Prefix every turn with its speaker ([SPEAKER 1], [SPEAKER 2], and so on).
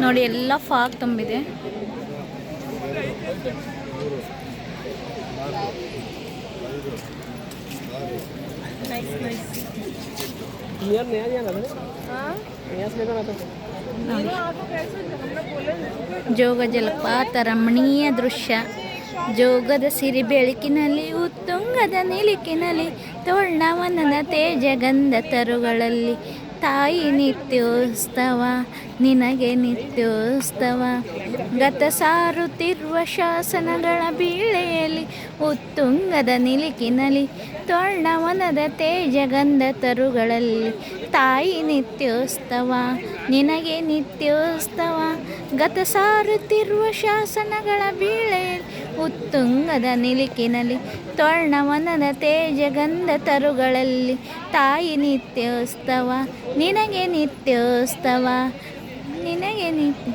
[SPEAKER 1] ನೋಡಿ ಎಲ್ಲ ಫಾಗ್ ತುಂಬಿದೆ. ಜೋಗ ಜಲಪಾತ ರಮಣೀಯ ದೃಶ್ಯ. ಜೋಗದ ಸಿರಿ ಬೆಳಕಿನಲ್ಲಿ ಉತ್ತುಂಗದ ನಿಲಿಕಿನಲ್ಲಿ ತೋಳ್ಣವನದ ತೇಜ ಗಂಧ ತರುಗಳಲ್ಲಿ ತಾಯಿ ನಿತ್ಯೋತ್ಸವ ನಿನಗೆ ನಿತ್ಯೋತ್ಸವ. ಗತ ಸಾರುತ್ತಿರುವ ಶಾಸನಗಳ ಬೀಳೆಯಲ್ಲಿ ಉತ್ತುಂಗದ ನಿಲಿಕಿನಲ್ಲಿ ತೋಳ್ಣವನದ ತೇಜ ಗಂಧ ತರುಗಳಲ್ಲಿ ತಾಯಿ ನಿತ್ಯೋತ್ಸವ ನಿನಗೆ ನಿತ್ಯೋತ್ಸವ. ಗತ ಸಾರುತ್ತಿರುವ ಶಾಸನಗಳ ಬೀಳೆಯಲ್ಲಿ ಉತ್ತುಂಗದ ನಿಲಿಕಿನಲ್ಲಿ ತೋಳ್ಣವನದ ತೇಜ ಗಂಧ ತರುಗಳಲ್ಲಿ ತಾಯಿ ನಿತ್ಯೋತ್ಸವ ನಿನಗೆ ನಿತ್ಯೋತ್ಸವ ನಿನಗೆ ನಿತ್ಯ